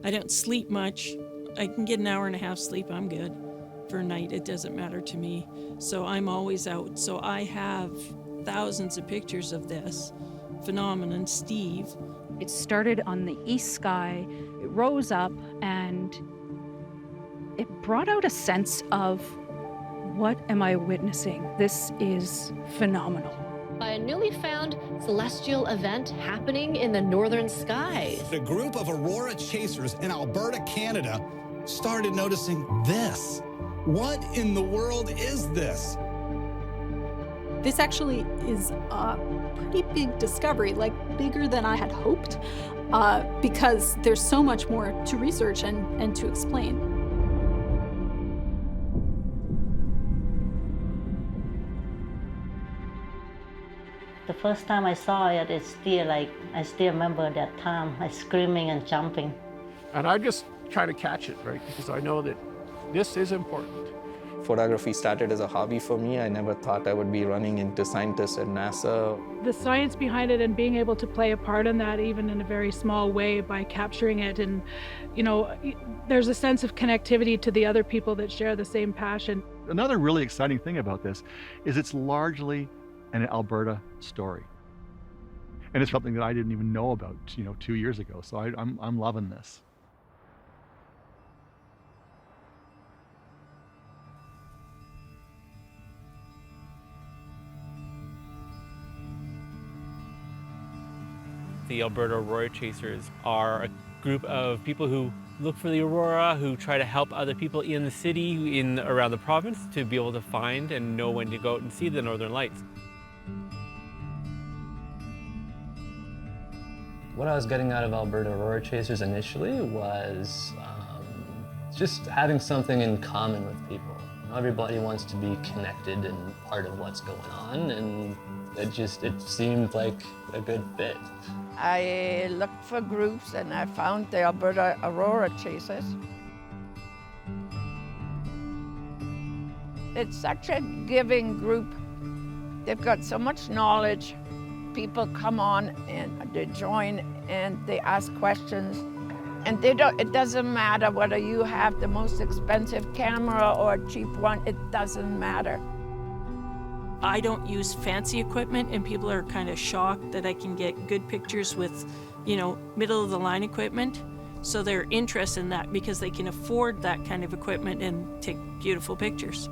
I don't sleep much. I can get an hour and a half sleep, I'm good. For a night, it doesn't matter to me. So I'm always out. So I have thousands of pictures of this phenomenon, Steve. It started on the east sky, it rose up, and it brought out a sense of, what am I witnessing? This is phenomenal. A newly found celestial event happening in the northern skies. A group of Aurora Chasers in Alberta, Canada, started noticing this. What in the world is this? This actually is a pretty big discovery, like bigger than I had hoped, because there's so much more to research and to explain. The first time I saw it, it's still like, I still remember that time, I screaming and jumping. And I'm just trying to catch it, right? Because I know that this is important. Photography started as a hobby for me. I never thought I would be running into scientists at NASA. The science behind it and being able to play a part in that, even in a very small way, by capturing it. And, you know, there's a sense of connectivity to the other people that share the same passion. Another really exciting thing about this is it's largely an Alberta story. And it's something that I didn't even know about, 2 years ago. So I'm loving this. The Alberta Aurora Chasers are a group of people who look for the aurora, who try to help other people in the city, around the province, to be able to find and know when to go out and see the northern lights. What I was getting out of Alberta Aurora Chasers initially was just having something in common with people. Everybody wants to be connected and part of what's going on, and it seemed like a good fit. I looked for groups and I found the Alberta Aurora Chasers. It's such a giving group. They've got so much knowledge. People come on and they join and they ask questions. And it doesn't matter whether you have the most expensive camera or a cheap one, it doesn't matter. I don't use fancy equipment, and people are kind of shocked that I can get good pictures with, middle-of-the-line equipment. So they're interested in that because they can afford that kind of equipment and take beautiful pictures.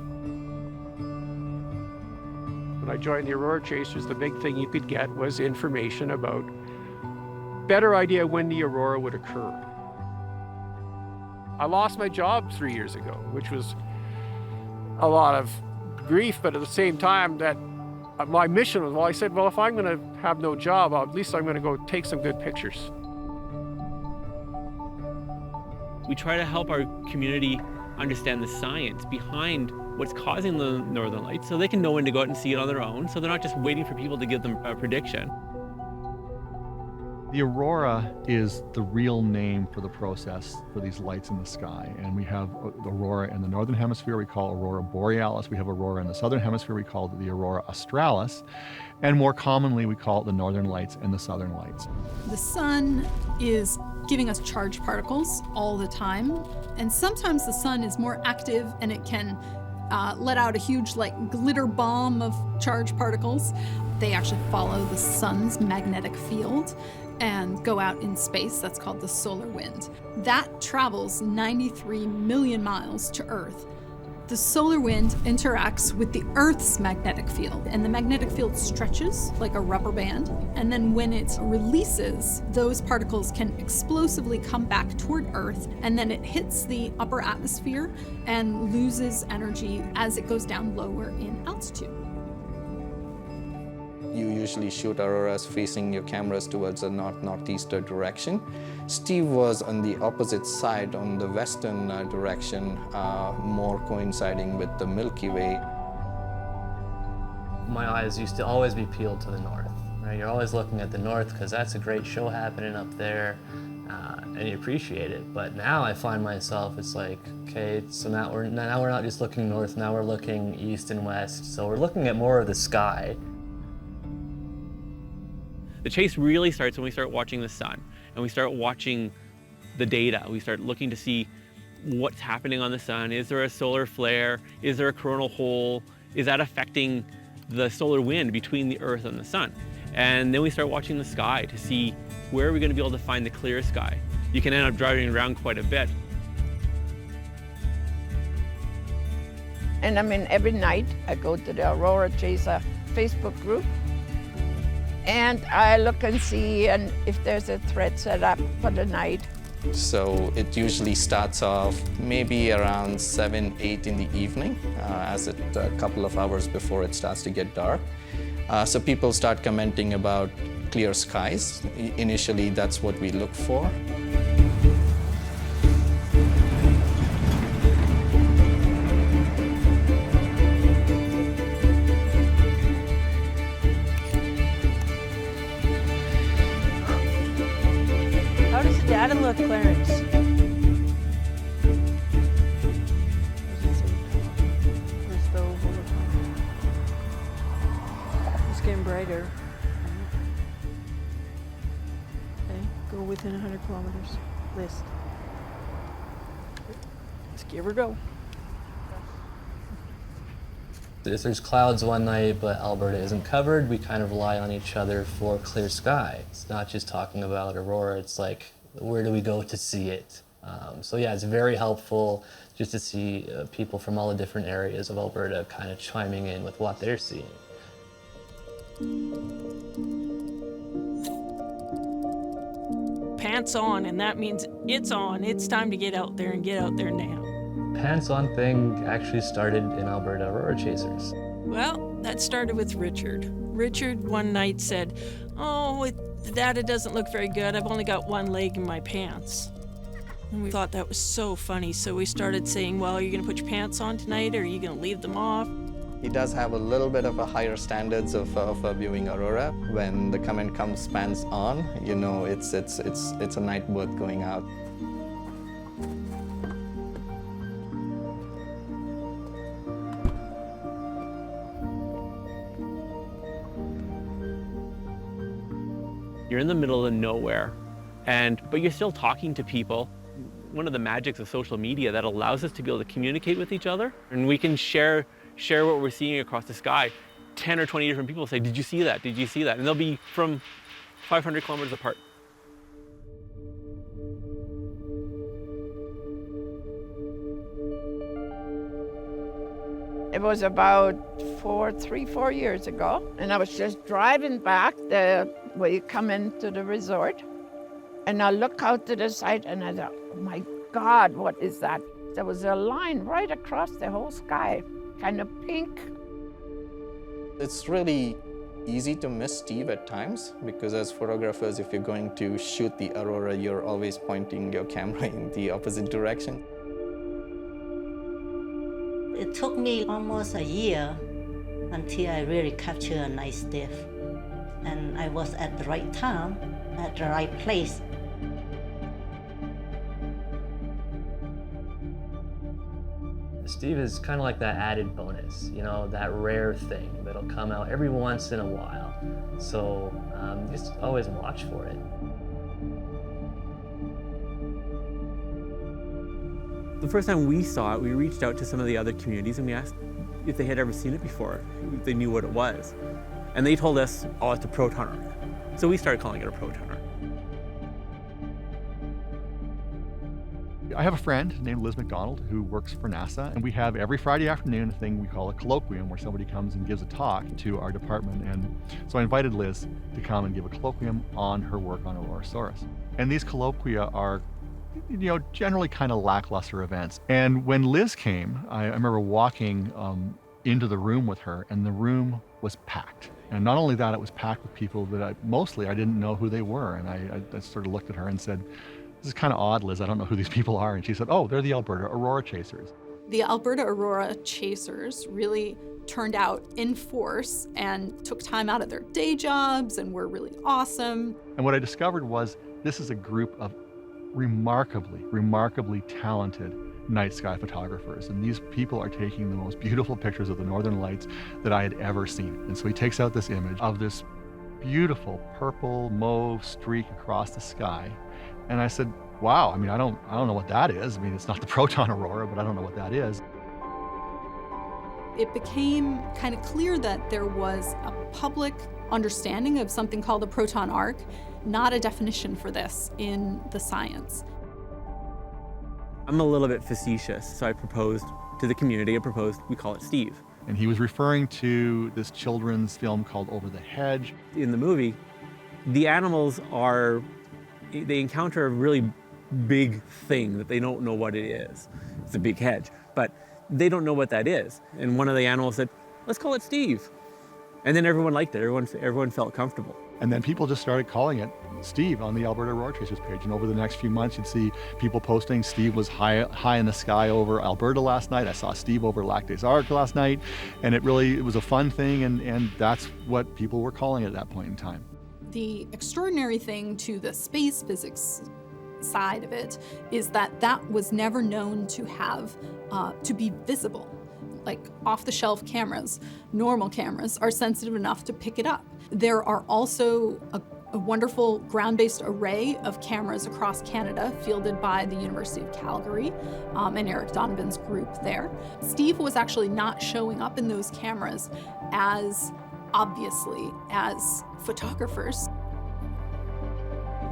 When I joined the Aurora Chasers, the big thing you could get was information about better idea when the aurora would occur. I lost my job 3 years ago, which was a lot of grief, but at the same time, that my mission was, I said, if I'm going to have no job, at least I'm going to go take some good pictures. We try to help our community understand the science behind what's causing the northern lights so they can know when to go out and see it on their own, so they're not just waiting for people to give them a prediction. The aurora is the real name for the process for these lights in the sky. And we have the aurora in the northern hemisphere, we call aurora borealis. We have aurora in the southern hemisphere, we call it the aurora australis. And more commonly, we call it the northern lights and the southern lights. The sun is giving us charged particles all the time. And sometimes the sun is more active and it can let out a huge glitter bomb of charged particles. They actually follow the sun's magnetic field and go out in space. That's called the solar wind. That travels 93 million miles to Earth. The solar wind interacts with the Earth's magnetic field, and the magnetic field stretches like a rubber band. And then when it releases, those particles can explosively come back toward Earth, and then it hits the upper atmosphere and loses energy as it goes down lower in altitude. You usually shoot auroras facing your cameras towards a north-northeastern direction. Steve was on the opposite side, on the western direction, more coinciding with the Milky Way. My eyes used to always be peeled to the north. Right? You're always looking at the north because that's a great show happening up there, and you appreciate it. But now I find myself, it's like, okay, so now we're not just looking north, now we're looking east and west. So we're looking at more of the sky. The chase really starts when we start watching the sun, and we start watching the data. We start looking to see what's happening on the sun. Is there a solar flare? Is there a coronal hole? Is that affecting the solar wind between the Earth and the sun? And then we start watching the sky to see where are we going to be able to find the clear sky. You can end up driving around quite a bit. And I mean, every night I go to the Aurora Chaser Facebook group and I look and see and if there's a thread set up for the night. So it usually starts off maybe around 7, 8 in the evening, a couple of hours before it starts to get dark. So people start commenting about clear skies. Initially, that's what we look for. How does the data look, Clarence? It's getting brighter. Okay, go within 100 kilometers. List. Let's give her a go. If there's clouds one night but Alberta isn't covered, we kind of rely on each other for clear sky. It's not just talking about aurora, it's like, where do we go to see it? So yeah, it's very helpful just to see people from all the different areas of Alberta kind of chiming in with what they're seeing. Pants on, and that means it's on. It's time to get out there and get out there now. Pants-on thing actually started in Alberta Aurora Chasers. Well, that started with Richard. Richard one night said, "Oh, the data doesn't look very good. I've only got one leg in my pants." And we thought that was so funny, so we started saying, well, are you going to put your pants on tonight, or are you going to leave them off? He does have a little bit of a higher standards of viewing aurora. When the comment comes pants on, you know it's a night worth going out. You're in the middle of nowhere, but you're still talking to people. One of the magics of social media that allows us to be able to communicate with each other, and we can share what we're seeing across the sky. 10 or 20 different people say, "Did you see that? Did you see that?" And they'll be from 500 kilometers apart. It was about 3-4 years ago, and I was just driving back where you come into the resort, and I look out to the side and I thought, oh my God, what is that? There was a line right across the whole sky, kind of pink. It's really easy to miss Steve at times because as photographers, if you're going to shoot the aurora, you're always pointing your camera in the opposite direction. It took me almost a year until I really captured a nice diff. And I was at the right time, at the right place. Steve is kind of like that added bonus, you know, that rare thing that'll come out every once in a while. So just always watch for it. The first time we saw it, we reached out to some of the other communities and we asked if they had ever seen it before, if they knew what it was. And they told us, oh, it's a proton. So we started calling it a proton. I have a friend named Elizabeth MacDonald who works for NASA, and we have every Friday afternoon a thing we call a colloquium where somebody comes and gives a talk to our department. And so I invited Liz to come and give a colloquium on her work on Aurorasaurus. And these colloquia are, you know, generally kind of lackluster events. And when Liz came, I remember walking into the room with her, and the room was packed. And not only that, it was packed with people that I didn't know who they were. And I sort of looked at her and said, "This is kind of odd, Liz. I don't know who these people are." And she said, "Oh, they're the Alberta Aurora Chasers." The Alberta Aurora Chasers really turned out in force and took time out of their day jobs and were really awesome. And what I discovered was this is a group of remarkably talented night sky photographers. And these people are taking the most beautiful pictures of the northern lights that I had ever seen. And so he takes out this image of this beautiful purple mauve streak across the sky. And I said, wow, I mean, I don't know what that is. I mean, it's not the proton aurora, but I don't know what that is. It became kind of clear that there was a public understanding of something called a proton arc, not a definition for this in the science. I'm a little bit facetious, so I proposed to the community, we call it Steve. And he was referring to this children's film called Over the Hedge. In the movie, the animals they encounter a really big thing that they don't know what it is. It's a big hedge, but they don't know what that is. And one of the animals said, let's call it Steve. And then everyone liked it, everyone felt comfortable. And then people just started calling it Steve on the Alberta Aurora Chasers page. And over the next few months, you'd see people posting, Steve was high in the sky over Alberta last night. I saw Steve over Lac des Arcs last night. And it was a fun thing, and that's what people were calling it at that point in time. The extraordinary thing to the space physics side of it is that was never known to have, to be visible. Like off-the-shelf cameras, normal cameras, are sensitive enough to pick it up. There are also a wonderful ground-based array of cameras across Canada fielded by the University of Calgary and Eric Donovan's group there. Steve was actually not showing up in those cameras as obviously as photographers.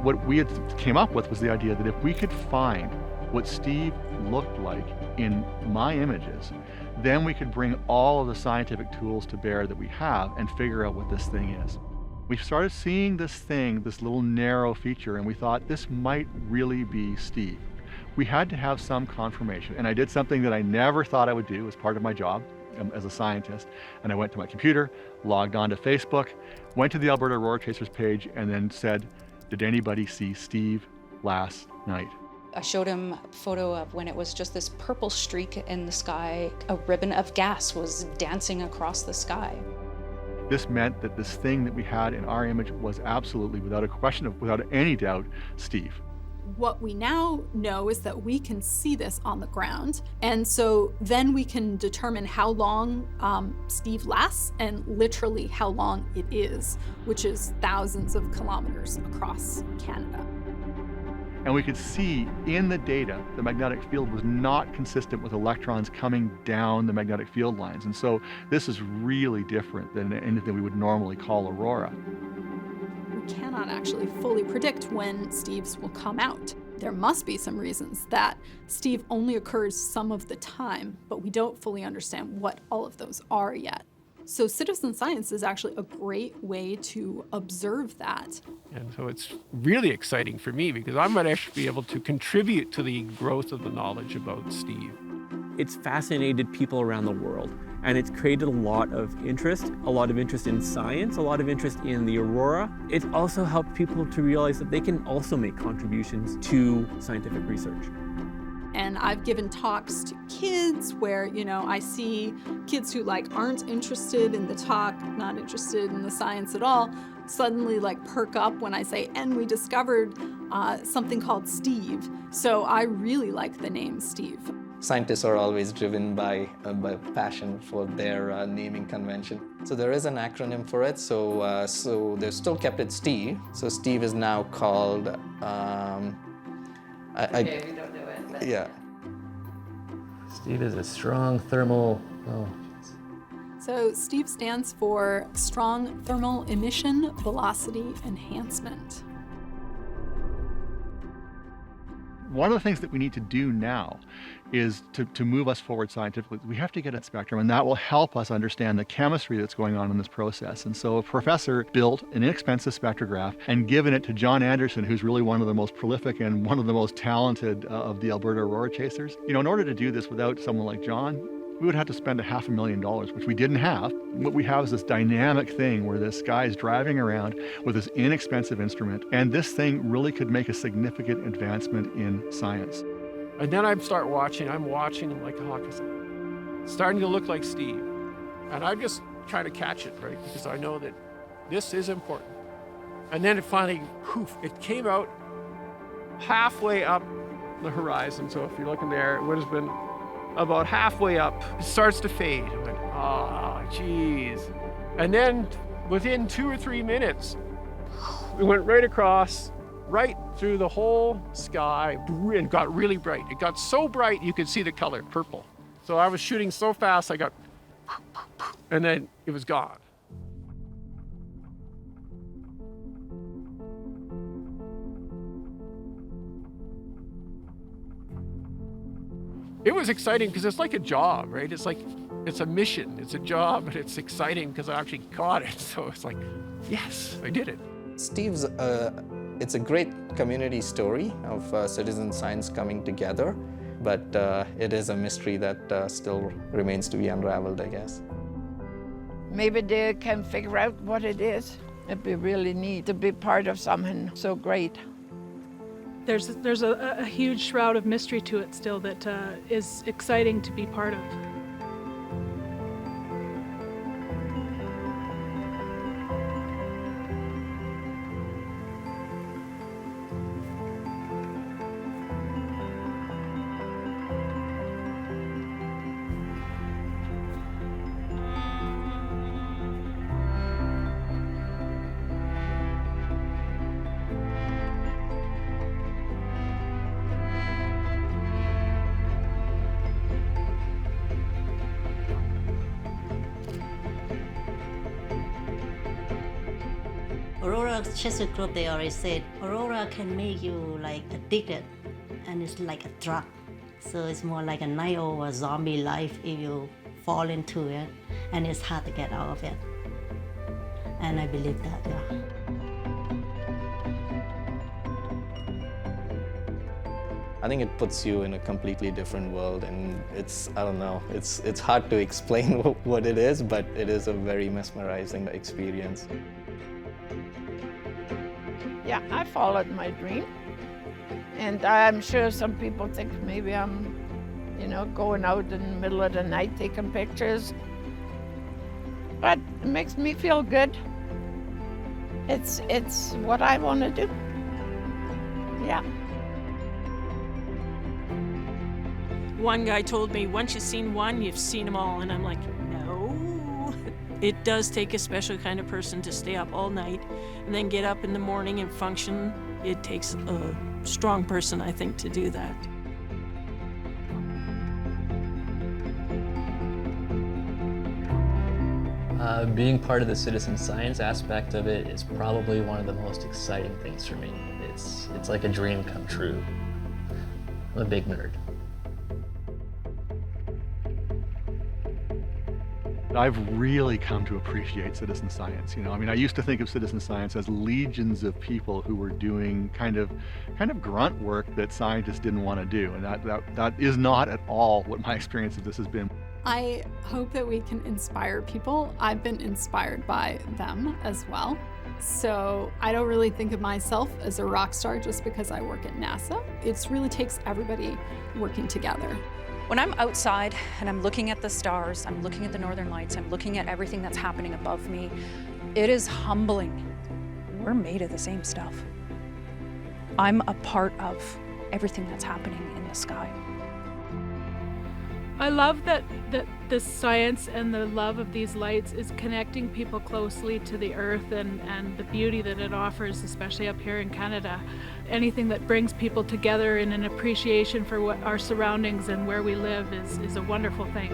What we had came up with was the idea that if we could find what Steve looked like in my images, then we could bring all of the scientific tools to bear that we have and figure out what this thing is. We started seeing this thing, this little narrow feature, and we thought this might really be Steve. We had to have some confirmation, and I did something that I never thought I would do as part of my job as a scientist, and I went to my computer, logged on to Facebook, went to the Alberta Aurora Chasers page, and then said, did anybody see Steve last night? I showed him a photo of when it was just this purple streak in the sky. A ribbon of gas was dancing across the sky. This meant that this thing that we had in our image was absolutely, without any doubt, Steve. What we now know is that we can see this on the ground, and so then we can determine how long Steve lasts and literally how long it is, which is thousands of kilometers across Canada. And we could see in the data the magnetic field was not consistent with electrons coming down the magnetic field lines. And so this is really different than anything we would normally call aurora. We cannot actually fully predict when Steves will come out. There must be some reasons that Steve only occurs some of the time, but we don't fully understand what all of those are yet. So citizen science is actually a great way to observe that. And so it's really exciting for me because I'm going to actually be able to contribute to the growth of the knowledge about Steve. It's fascinated people around the world, and it's created a lot of interest in science, a lot of interest in the aurora. It's also helped people to realize that they can also make contributions to scientific research. And I've given talks to kids where, I see kids who aren't interested in the talk, not interested in the science at all, suddenly perk up when I say, and we discovered something called Steve. So I really like the name Steve. Scientists are always driven by passion for their naming convention. So there is an acronym for it. So they've still kept it Steve. So Steve is now called. Okay, we don't know it. But... Yeah. Steve is a strong thermal. So Steve stands for Strong Thermal Emission Velocity Enhancement. One of the things that we need to do now is to move us forward scientifically. We have to get a spectrum, and that will help us understand the chemistry that's going on in this process. And so a professor built an inexpensive spectrograph and given it to John Anderson, who's really one of the most prolific and one of the most talented of the Alberta Aurora Chasers. In order to do this without someone like John, we would have to spend $500,000, which we didn't have. What we have is this dynamic thing where this guy is driving around with this inexpensive instrument, and this thing really could make a significant advancement in science. And then I'm watching him like a hawk. Starting to look like Steve. And I'm just trying to catch it, right? Because I know that this is important. And then it finally, poof, it came out halfway up the horizon. So if you're looking there, it would have been about halfway up. It starts to fade. I went, oh, geez. And then within 2 or 3 minutes, we went right across, right through the whole sky and got really bright. It got so bright you could see the color purple. So I was shooting so fast, I got, and then it was gone. It was exciting because it's like a job, right? It's like, it's a mission, it's a job, and it's exciting because I actually caught it. So it's like, yes, I did it. Steve's, it's a great community story of citizen science coming together, but it is a mystery that still remains to be unraveled, I guess. Maybe they can figure out what it is. It'd be really neat to be part of something so great. There's a huge shroud of mystery to it still that is exciting to be part of. Aurora Chasers group, they always said, Aurora can make you like addicted, and it's like a drug. So it's more like a night owl or zombie life if you fall into it, and it's hard to get out of it. And I believe that, yeah. I think it puts you in a completely different world, and it's, I don't know, it's hard to explain what it is, but it is a very mesmerizing experience. Yeah, I followed my dream. And I'm sure some people think maybe I'm, going out in the middle of the night taking pictures. But it makes me feel good. It's what I want to do. Yeah. One guy told me, once you've seen one, you've seen them all. And I'm like, no. It does take a special kind of person to stay up all night and then get up in the morning and function. It takes a strong person, I think, to do that. Being part of the citizen science aspect of it is probably one of the most exciting things for me. It's like a dream come true. I'm a big nerd. I've really come to appreciate citizen science. I used to think of citizen science as legions of people who were doing kind of grunt work that scientists didn't want to do, and that is not at all what my experience of this has been. I hope that we can inspire people. I've been inspired by them as well. So I don't really think of myself as a rock star just because I work at NASA. It really takes everybody working together. When I'm outside and I'm looking at the stars, I'm looking at the northern lights, I'm looking at everything that's happening above me, it is humbling. We're made of the same stuff. I'm a part of everything that's happening in the sky. I love that the science and the love of these lights is connecting people closely to the earth and the beauty that it offers, especially up here in Canada. Anything that brings people together in an appreciation for what our surroundings and where we live is a wonderful thing.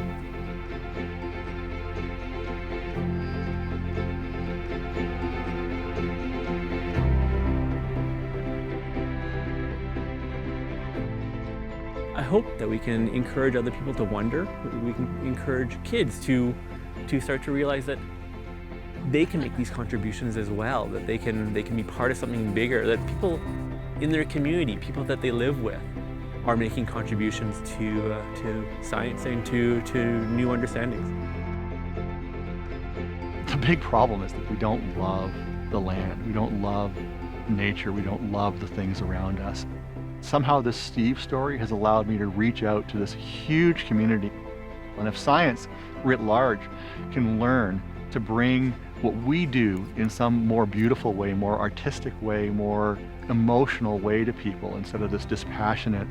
I hope that we can encourage other people to wonder. We can encourage kids to start to realize that they can make these contributions as well, that they can be part of something bigger, that people in their community, people that they live with, are making contributions to science and to new understandings. The big problem is that we don't love the land, we don't love nature, we don't love the things around us. Somehow this Steve story has allowed me to reach out to this huge community. And if science, writ large, can learn to bring what we do in some more beautiful way, more artistic way, more emotional way to people, instead of this dispassionate,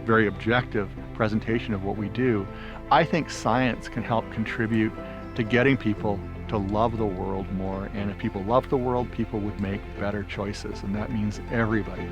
very objective presentation of what we do, I think science can help contribute to getting people to love the world more. And if people loved the world, people would make better choices. And that means everybody.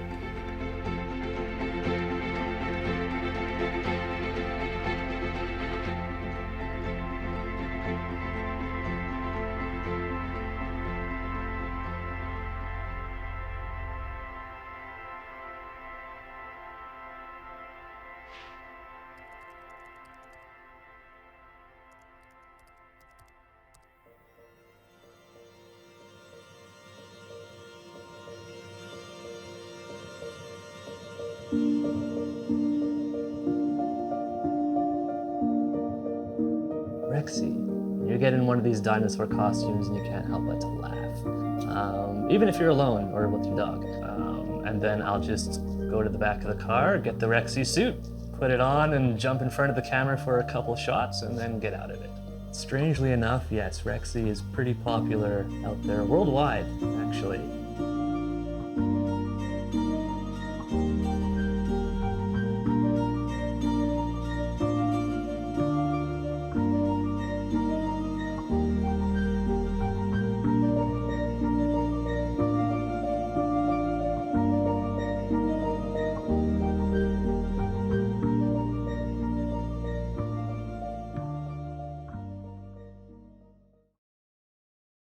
Rexy, you get in one of these dinosaur costumes and you can't help but to laugh. Even if you're alone or with your dog. And then I'll just go to the back of the car, get the Rexy suit, put it on and jump in front of the camera for a couple shots and then get out of it. Strangely enough, yes, Rexy is pretty popular out there worldwide, actually.